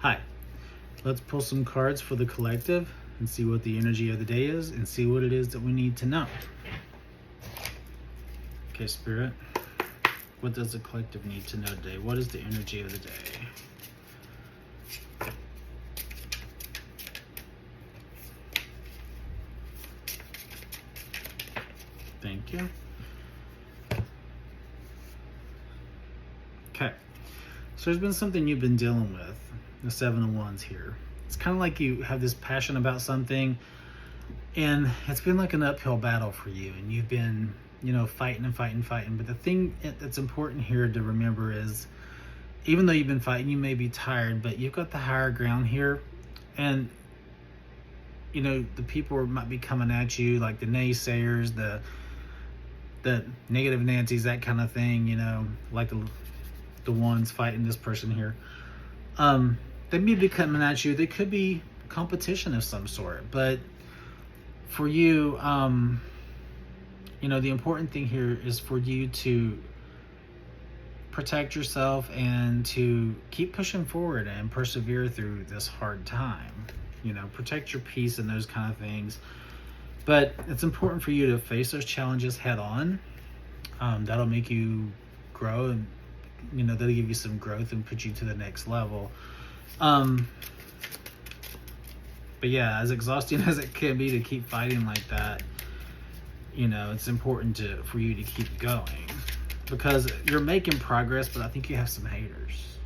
Hi, let's pull some cards for the collective and see what the energy of the day is and see what it is that we need to know. Okay, Spirit, what does the collective need to know today? What is the energy of the day? Thank you. Okay, so there's been something you've been dealing with, the Seven of Wands here. It's kind of like you have this passion about something, and it's been like an uphill battle for you, and you've been, fighting and fighting. But the thing that's important here to remember is, even though you've been fighting, you may be tired, but you've got the higher ground here. And, the people might be coming at you, like the naysayers, the negative Nancy's, that kind of thing, like the ones fighting this person here. They may be coming at you. They could be competition of some sort, but for you, the important thing here is for you to protect yourself and to keep pushing forward and persevere through this hard time. Protect your peace and those kind of things. But it's important for you to face those challenges head on. That'll make you grow, and that'll give you some growth and put you to the next level. But yeah, as exhausting as it can be to keep fighting like that, it's important for you to keep going, because you're making progress, but I think you have some haters.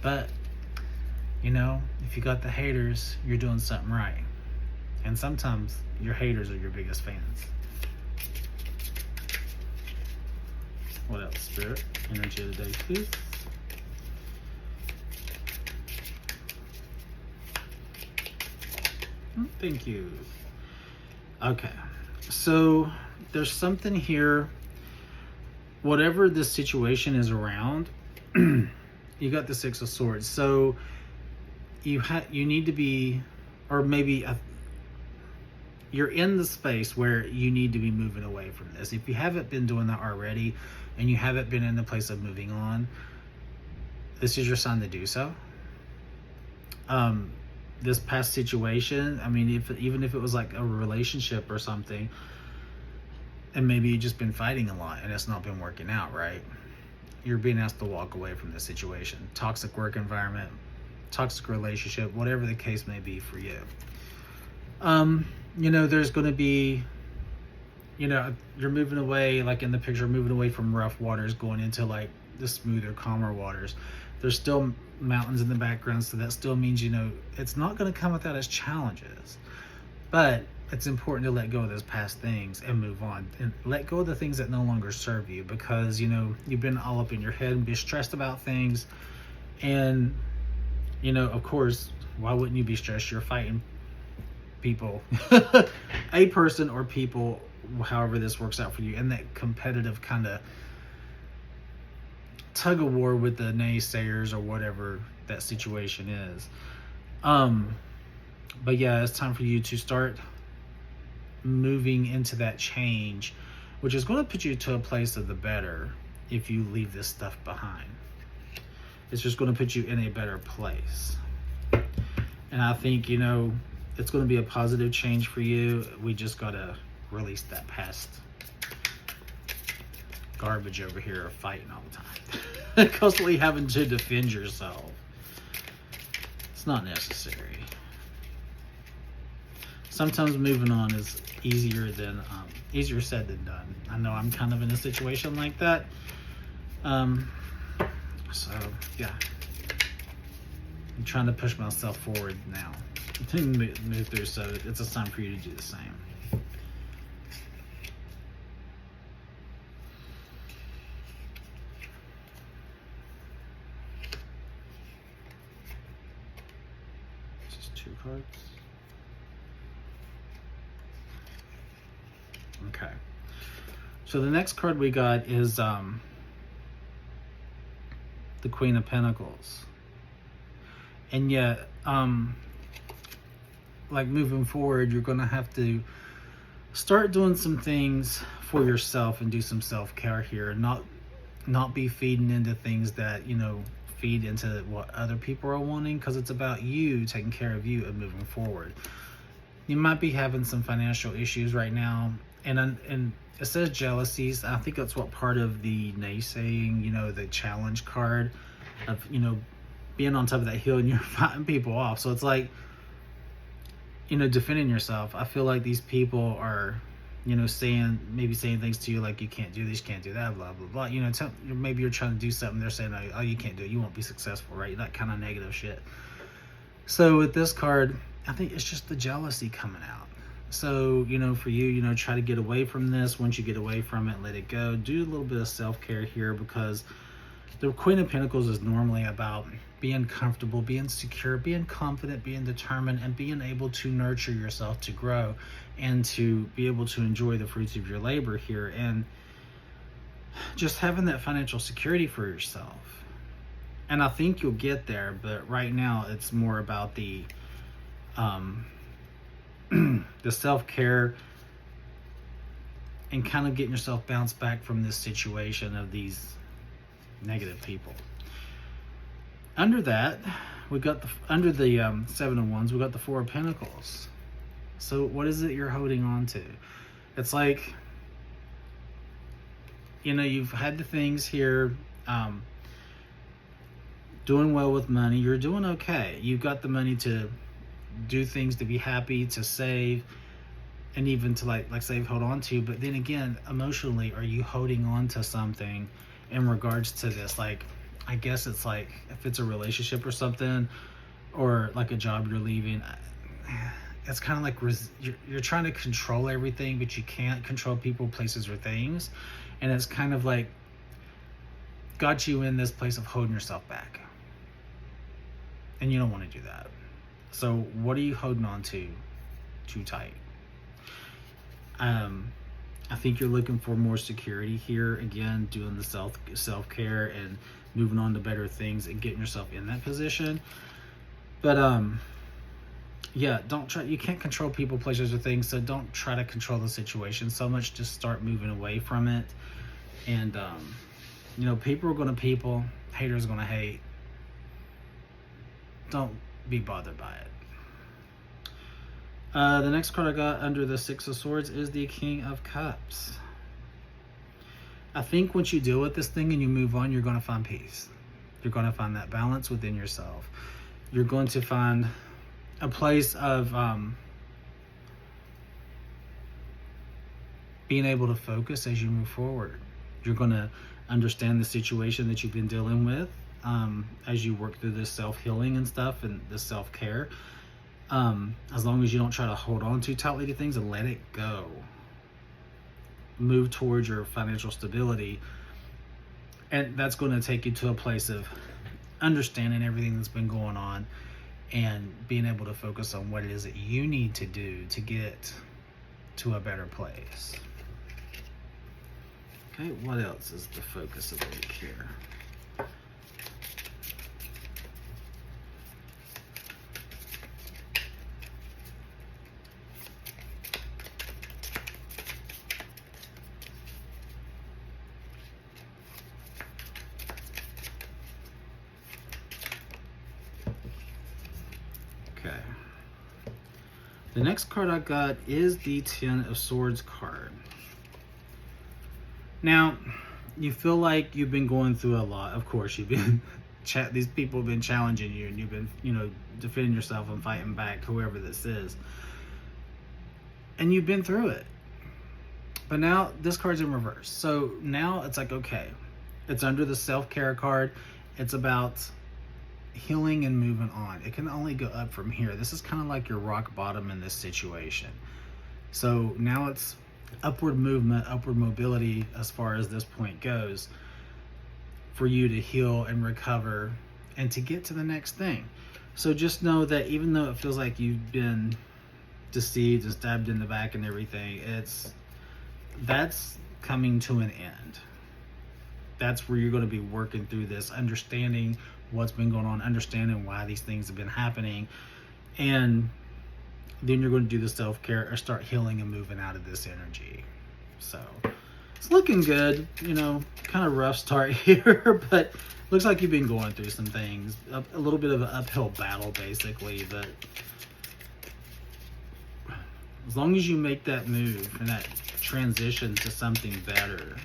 But if you got the haters, you're doing something right. And sometimes your haters are your biggest fans. What else, Spirit? Energy of the day, please. Thank you. Okay, so there's something here. Whatever this situation is around, you got the Six of Swords. So you need to be, or maybe you're in the space where you need to be moving away from this. If you haven't been doing that already, and you haven't been in the place of moving on, this is your sign to do so. This past situation, even if it was like a relationship or something, and maybe you've just been fighting a lot and it's not been working out right, you're being asked to walk away from this situation. Toxic work environment, toxic relationship, whatever the case may be for you. There's going to be, you're moving away, like in the picture, moving away from rough waters, going into like the smoother, calmer waters. There's still mountains in the background, so that still means, it's not going to come without its challenges. But it's important to let go of those past things and move on, and let go of the things that no longer serve you, because, you've been all up in your head and be stressed about things. And, of course, why wouldn't you be stressed? You're fighting people, a person or people, however this works out for you, and that competitive kind of tug of war with the naysayers or whatever that situation is. But yeah, it's time for you to start moving into that change, which is going to put you to a place of the better. If you leave this stuff behind, it's just going to put you in a better place. And I think, it's going to be a positive change for you. We just got to release that past garbage over here of fighting all the time. Constantly having to defend yourself. It's not necessary. Sometimes moving on is easier said than done. I know I'm kind of in a situation like that. So yeah, I'm trying to push myself forward now to move through, so it's a time for you to do the same. Just 2 cards. Okay, so the next card we got is the Queen of Pentacles. And yet, like moving forward, you're going to have to start doing some things for yourself and do some self-care here, and not be feeding into things that feed into what other people are wanting, because it's about you taking care of you and moving forward. You might be having some financial issues right now, and it says jealousies. I think that's what part of the naysaying, the challenge card of, being on top of that hill and you're fighting people off. So it's like, defending yourself. I feel like these people are, saying things to you like, you can't do this, you can't do that, blah, blah, blah. Maybe you're trying to do something. They're saying, oh, you can't do it. You won't be successful, right? That kind of negative shit. So with this card, I think it's just the jealousy coming out. So, for you, try to get away from this. Once you get away from it, let it go. Do a little bit of self-care here, because the Queen of Pentacles is normally about being comfortable, being secure, being confident, being determined, and being able to nurture yourself to grow and to be able to enjoy the fruits of your labor here, and just having that financial security for yourself. And I think you'll get there, but right now it's more about the the self-care and kind of getting yourself bounced back from this situation of these negative people. Under that, we got under the Seven of Wands, we got the Four of Pentacles. So what is it you're holding on to? It's like, you've had the things here, doing well with money. You're doing okay. You've got the money to do things, to be happy, to save, and even to like save, hold on to. But then again, emotionally, are you holding on to something in regards to this? Like, I guess it's like, if it's a relationship or something, or like a job you're leaving, it's kind of like you're trying to control everything, but you can't control people, places, or things. And it's kind of like got you in this place of holding yourself back. And you don't want to do that. So what are you holding on to too tight? I think you're looking for more security here. Again, doing the self-care and moving on to better things and getting yourself in that position. But yeah, don't try. You can't control people, places, or things. So don't try to control the situation so much. Just start moving away from it. And people are going to people. Haters are going to hate. Don't be bothered by it. The next card I got under the Six of Swords is the King of Cups. I think once you deal with this thing and you move on, you're going to find peace. You're going to find that balance within yourself. You're going to find a place of being able to focus as you move forward. You're going to understand the situation that you've been dealing with as you work through this self-healing and stuff and this self-care. As long as you don't try to hold on too tightly to things and let it go. Move towards your financial stability. And that's going to take you to a place of understanding everything that's been going on and being able to focus on what it is that you need to do to get to a better place. Okay, what else is the focus of the week here? Okay. The next card I got is the Ten of Swords card. Now, you feel like you've been going through a lot. Of course, you've been these people have been challenging you, and you've been, defending yourself and fighting back, whoever this is. And you've been through it. But now this card's in reverse. So now it's like, okay, it's under the self-care card. It's about healing and moving on. It can only go up from here. This is kind of like your rock bottom in this situation. So now it's upward movement, upward mobility as far as this point goes, for you to heal and recover and to get to the next thing. So just know that even though it feels like you've been deceived and stabbed in the back and everything, that's coming to an end. That's where you're going to be working through this, understanding what's been going on, understanding why these things have been happening, and then you're going to do the self-care or start healing and moving out of this energy. So It's looking good, you know, kind of rough start here, but looks like you've been going through some things. A little bit of an uphill battle, basically, but as long as you make that move and that transition to something better,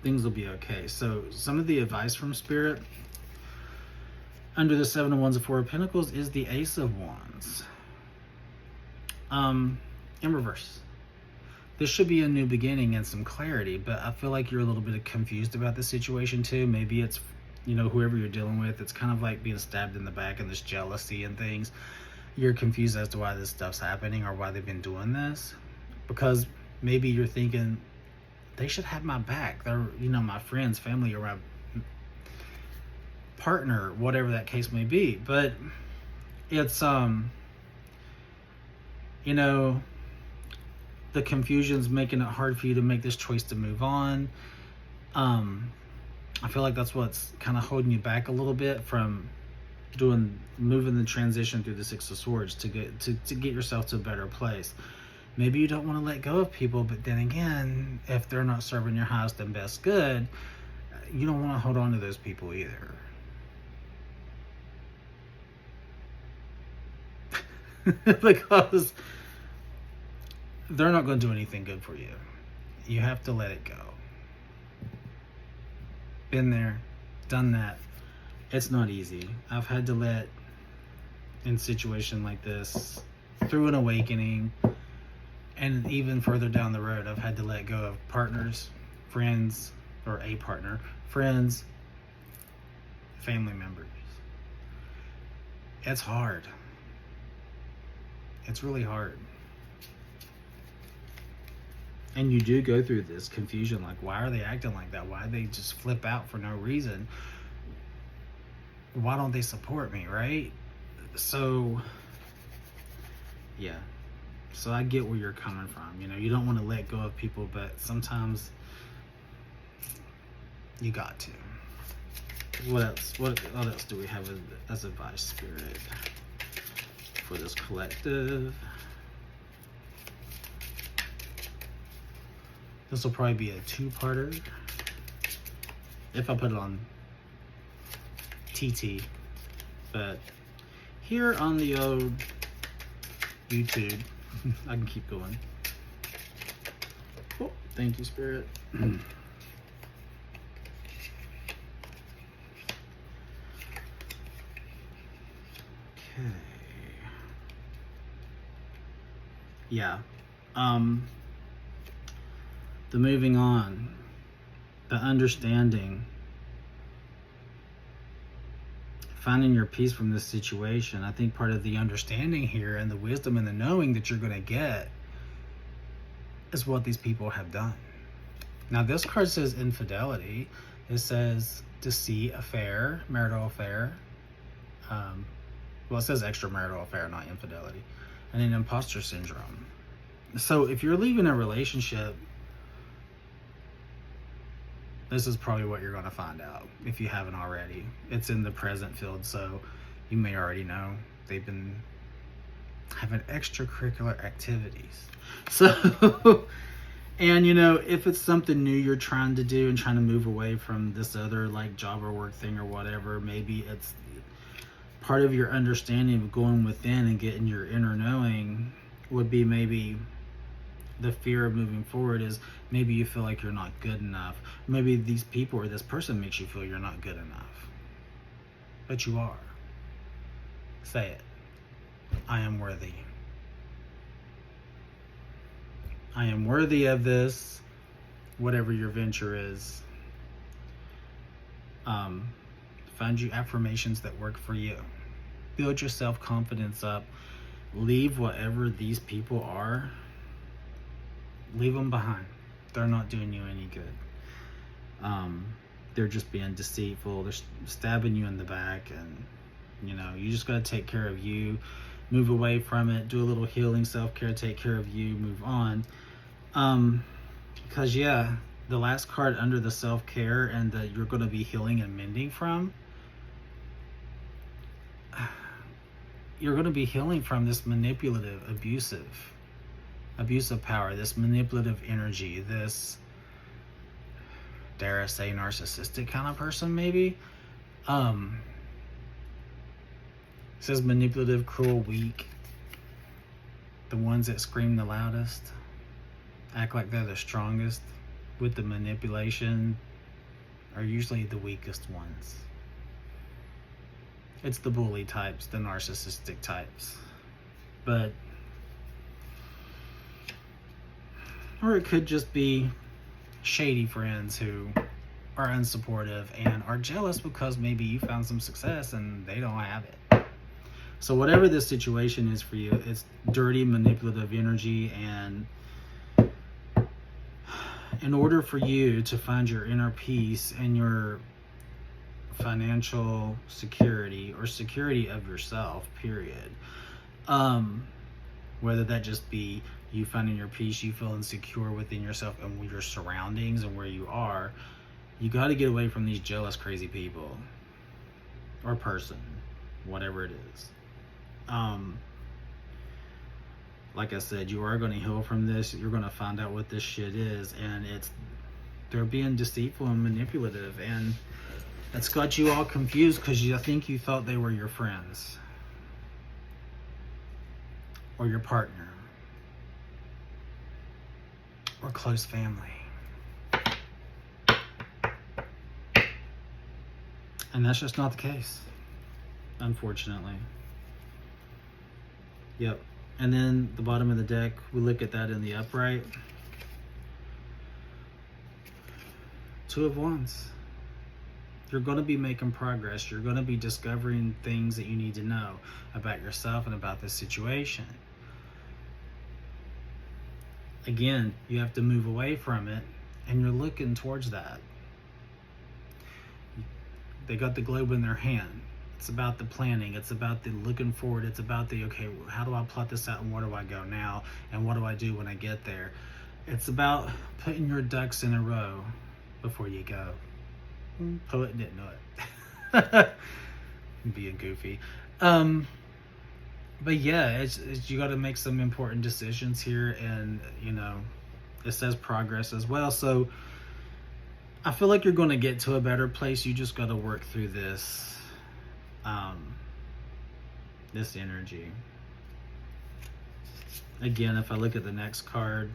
things will be okay. So some of the advice from Spirit under the Seven of Wands and Four of Pentacles is the Ace of Wands. In reverse. This should be a new beginning and some clarity, but I feel like you're a little bit confused about the situation too. Maybe it's, you know, whoever you're dealing with, it's kind of like being stabbed in the back and this jealousy and things. You're confused as to why this stuff's happening or why they've been doing this. Because maybe you're thinking, they should have my back. They're, you know, my friends, family, or my partner, whatever that case may be. But it's, you know, the confusion's making it hard for you to make this choice to move on. I feel like that's what's kind of holding you back a little bit from moving the transition through the Six of Swords to get yourself to a better place. Maybe you don't want to let go of people, but then again, if they're not serving your highest and best good, you don't want to hold on to those people either. Because they're not going to do anything good for you. You have to let it go. Been there, done that. It's not easy. I've had to let, in situation like this, through an awakening, and even further down the road, I've had to let go of partners, friends, or a partner, friends, family members. It's hard. It's really hard. And you do go through this confusion, like, why are they acting like that? Why they just flip out for no reason? Why don't they support me, right? So, yeah. So I get where you're coming from. You know, you don't want to let go of people, but sometimes you got to. What else? What else do we have as advice, Spirit, for this collective? This will probably be a two-parter if I put it on TT, but here on the old YouTube, I can keep going. Oh, thank you, Spirit. Okay. Yeah. The moving on, the understanding, finding your peace from this situation. I think part of the understanding here and the wisdom and the knowing that you're going to get is what these people have done. Now, this card says infidelity. It says deceit, affair, marital affair. Well, it says extramarital affair, not infidelity. And then imposter syndrome. So if you're leaving a relationship, this is probably what you're going to find out if you haven't already. It's in the present field, so you may already know they've been having extracurricular activities. So, and you know, if it's something new you're trying to do and trying to move away from this other like job or work thing or whatever, maybe it's part of your understanding of going within and getting your inner knowing would be maybe the fear of moving forward is maybe you feel like you're not good enough. Maybe these people or this person makes you feel you're not good enough. But you are. Say it. I am worthy. I am worthy of this, whatever your venture is. Find you affirmations that work for you. Build your self-confidence up. Leave whatever these people are. Leave them behind. They're not doing you any good. They're just being deceitful. They're stabbing you in the back, and you know, you just got to take care of you. Move away from it. Do a little healing, self-care. Take care of you. Move on. Because yeah, the last card under the self-care and that you're going to be healing and mending from, you're going to be healing from this manipulative, abusive abuse of power, this manipulative energy, this, dare I say, narcissistic kind of person, maybe. It says manipulative, cruel, weak. The ones that scream the loudest, act like they're the strongest with the manipulation, are usually the weakest ones. It's the bully types, the narcissistic types. But, or it could just be shady friends who are unsupportive and are jealous because maybe you found some success and they don't have it. So whatever this situation is for you, it's dirty, manipulative energy, and in order for you to find your inner peace and your financial security or security of yourself, period, whether that just be you finding your peace, you feeling secure within yourself and your surroundings and where you are, you got to get away from these jealous, crazy people or person, whatever it is. Like I said, you are going to heal from this. You're going to find out what this shit is, and they're being deceitful and manipulative, and it's got you all confused because I think you thought they were your friends or your partner or close family. And that's just not the case, unfortunately. Yep. And then the bottom of the deck, we look at that in the upright. Two of Wands. You're going to be making progress. You're going to be discovering things that you need to know about yourself and about this situation. Again, you have to move away from it, and you're looking towards that. They got the globe in their hand. It's about the planning. It's about the looking forward. It's about the, okay, how do I plot this out and where do I go now? And what do I do when I get there? It's about putting your ducks in a row before you go. Poet didn't know it. Being goofy. But yeah, it's you got to make some important decisions here, and it says progress as well. So I feel like you're going to get to a better place. You just got to work through this this energy. Again, if I look at the next card,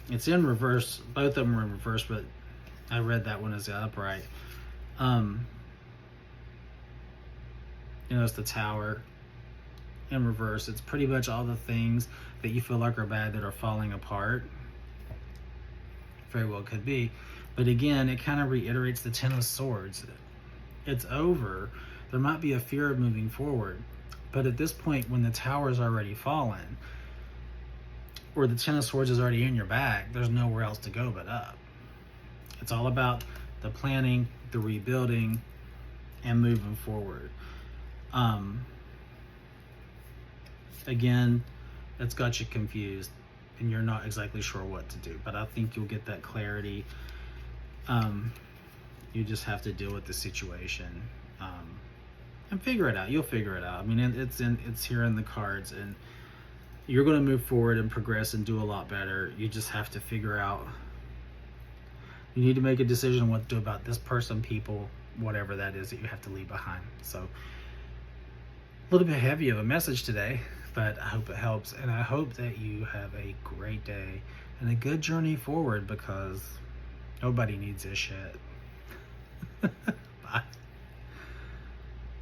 it's in reverse. Both of them are in reverse, but I read that one as the upright. It's the Tower in reverse. It's pretty much all the things that you feel like are bad that are falling apart. Very well could be. But again, it kind of reiterates the Ten of Swords. It's over. There might be a fear of moving forward. But at this point, when the Tower's already fallen, or the Ten of Swords is already in your back, there's nowhere else to go but up. It's all about the planning, the rebuilding, and moving forward. Again, it's got you confused and you're not exactly sure what to do, but I think you'll get that clarity. You just have to deal with the situation and figure it out. You'll figure it out. I mean, it's here in the cards, and you're going to move forward and progress and do a lot better. You just have to figure out, you need to make a decision on what to do about this person, people, whatever that is that you have to leave behind. So a little bit heavy of a message today, but I hope it helps, and I hope that you have a great day and a good journey forward, because nobody needs this shit.